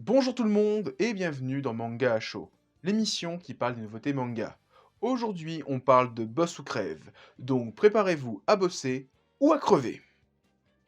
Bonjour tout le monde et bienvenue dans Manga à chaud, l'émission qui parle des nouveautés manga. Aujourd'hui, on parle de Boss ou crève, donc préparez-vous à bosser ou à crever.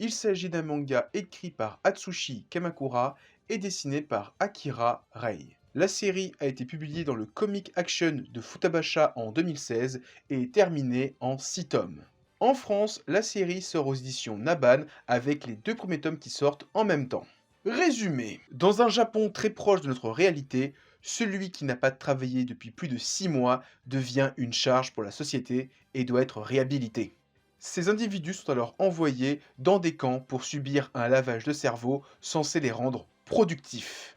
Il s'agit d'un manga écrit par Atsushi Kamakura et dessiné par Akira Rei. La série a été publiée dans le Comic Action de Futabasha en 2016 et est terminée en 6 tomes. En France, la série sort aux éditions Naban avec les deux premiers tomes qui sortent en même temps. Résumé. Dans un Japon très proche de notre réalité, celui qui n'a pas travaillé depuis plus de 6 mois devient une charge pour la société et doit être réhabilité. Ces individus sont alors envoyés dans des camps pour subir un lavage de cerveau censé les rendre productifs.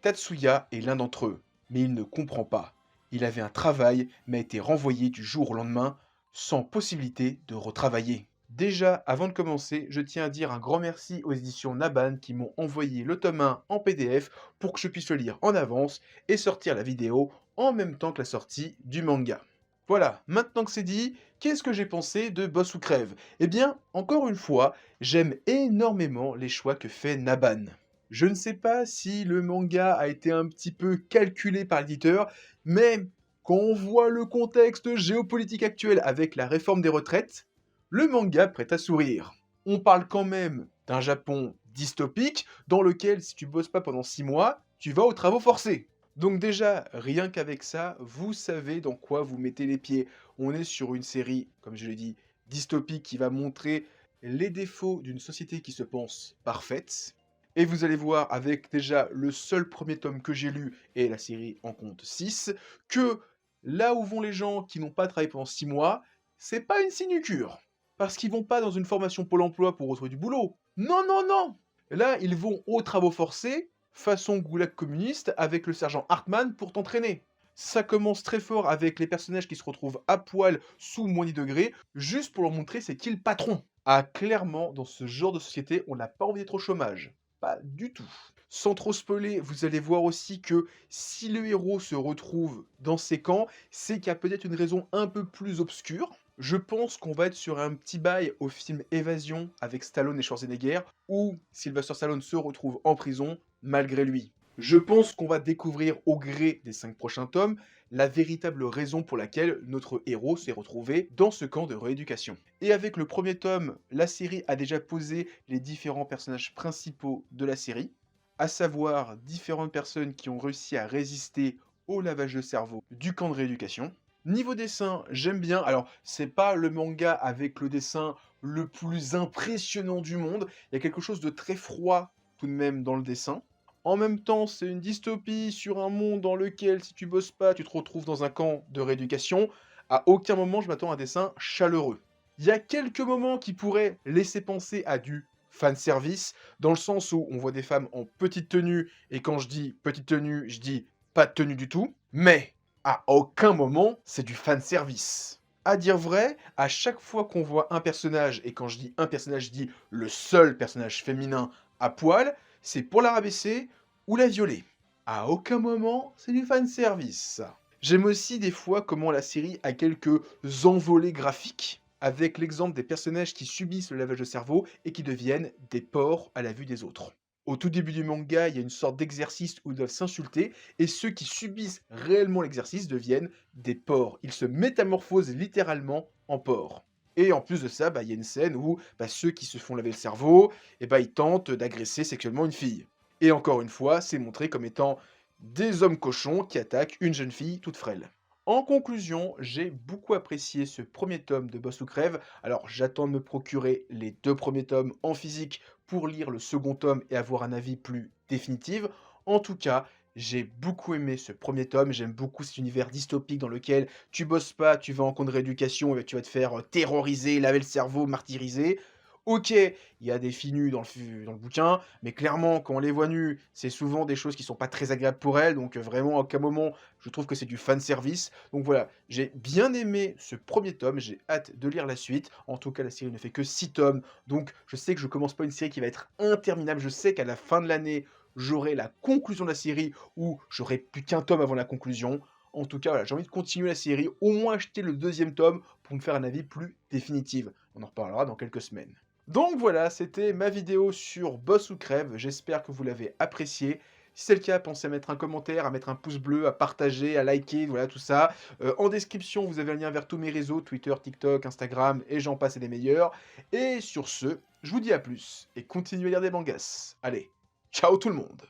Tatsuya est l'un d'entre eux, mais il ne comprend pas. Il avait un travail, mais a été renvoyé du jour au lendemain, sans possibilité de retravailler. Déjà, avant de commencer, je tiens à dire un grand merci aux éditions Naban qui m'ont envoyé le tome 1 en PDF pour que je puisse le lire en avance et sortir la vidéo en même temps que la sortie du manga. Voilà, maintenant que c'est dit, qu'est-ce que j'ai pensé de Boss ou Crève? Eh bien, encore une fois, j'aime énormément les choix que fait Naban. Je ne sais pas si le manga a été un petit peu calculé par l'éditeur, mais quand on voit le contexte géopolitique actuel avec la réforme des retraites, le manga prête à sourire. On parle quand même d'un Japon dystopique dans lequel si tu bosses pas pendant 6 mois, tu vas aux travaux forcés. Donc déjà, rien qu'avec ça, vous savez dans quoi vous mettez les pieds. On est sur une série, comme je l'ai dit, dystopique qui va montrer les défauts d'une société qui se pense parfaite. Et vous allez voir avec déjà le seul premier tome que j'ai lu, et la série en compte 6, que là où vont les gens qui n'ont pas travaillé pendant 6 mois, c'est pas une sinucure. Parce qu'ils vont pas dans une formation Pôle emploi pour retrouver du boulot. Non, non, non. Là, ils vont aux travaux forcés, façon goulag communiste, avec le sergent Hartmann pour t'entraîner. Ça commence très fort avec les personnages qui se retrouvent à poil sous moins 10 degrés, juste pour leur montrer c'est qui le patron. Ah, clairement, dans ce genre de société, on n'a pas envie d'être au chômage. Pas du tout. Sans trop spoiler, vous allez voir aussi que si le héros se retrouve dans ces camps, c'est qu'il y a peut-être une raison un peu plus obscure. Je pense qu'on va être sur un petit bail au film Évasion avec Stallone et Schwarzenegger, où Sylvester Stallone se retrouve en prison malgré lui. Je pense qu'on va découvrir au gré des 5 prochains tomes la véritable raison pour laquelle notre héros s'est retrouvé dans ce camp de rééducation. Et avec le premier tome, la série a déjà posé les différents personnages principaux de la série, à savoir différentes personnes qui ont réussi à résister au lavage de cerveau du camp de rééducation. Niveau dessin, j'aime bien. Alors, c'est pas le manga avec le dessin le plus impressionnant du monde. Il y a quelque chose de très froid tout de même dans le dessin. En même temps, c'est une dystopie sur un monde dans lequel, si tu bosses pas, tu te retrouves dans un camp de rééducation. À aucun moment, je m'attends à un dessin chaleureux. Il y a quelques moments qui pourraient laisser penser à du fanservice, dans le sens où on voit des femmes en petite tenue, et quand je dis petite tenue, je dis pas de tenue du tout, mais à aucun moment c'est du fanservice. À dire vrai, à chaque fois qu'on voit un personnage, et quand je dis un personnage, je dis le seul personnage féminin à poil, c'est pour la rabaisser ou la violer. À aucun moment, c'est du fanservice. J'aime aussi des fois comment la série a quelques envolées graphiques, avec l'exemple des personnages qui subissent le lavage de cerveau et qui deviennent des porcs à la vue des autres. Au tout début du manga, il y a une sorte d'exercice où ils doivent s'insulter, et ceux qui subissent réellement l'exercice deviennent des porcs. Ils se métamorphosent littéralement en porcs. Et en plus de ça, il y a une scène où ceux qui se font laver le cerveau, ils tentent d'agresser sexuellement une fille. Et encore une fois, c'est montré comme étant des hommes cochons qui attaquent une jeune fille toute frêle. En conclusion, j'ai beaucoup apprécié ce premier tome de Boss ou Crève. Alors j'attends de me procurer les 2 premiers tomes en physique pour lire le second tome et avoir un avis plus définitif. En tout cas, j'ai beaucoup aimé ce premier tome, j'aime beaucoup cet univers dystopique dans lequel tu bosses pas, tu vas en cours de rééducation et tu vas te faire terroriser, laver le cerveau, martyriser. OK, il y a des filles nues dans le bouquin, mais clairement, quand on les voit nues, c'est souvent des choses qui sont pas très agréables pour elles, donc vraiment, à aucun moment, je trouve que c'est du fanservice. Donc voilà, j'ai bien aimé ce premier tome, j'ai hâte de lire la suite. En tout cas, la série ne fait que 6 tomes, donc je sais que je commence pas une série qui va être interminable. Je sais qu'à la fin de l'année, j'aurai la conclusion de la série, ou j'aurai plus qu'un tome avant la conclusion. En tout cas, voilà, j'ai envie de continuer la série, au moins acheter le 2e tome pour me faire un avis plus définitif. On en reparlera dans quelques semaines. Donc voilà, c'était ma vidéo sur Boss ou Crève, j'espère que vous l'avez apprécié. Si c'est le cas, pensez à mettre un commentaire, à mettre un pouce bleu, à partager, à liker, voilà tout ça. En description, vous avez un lien vers tous mes réseaux, Twitter, TikTok, Instagram et j'en passe et des meilleurs. Et sur ce, je vous dis à plus et continuez à lire des mangas. Allez, ciao tout le monde!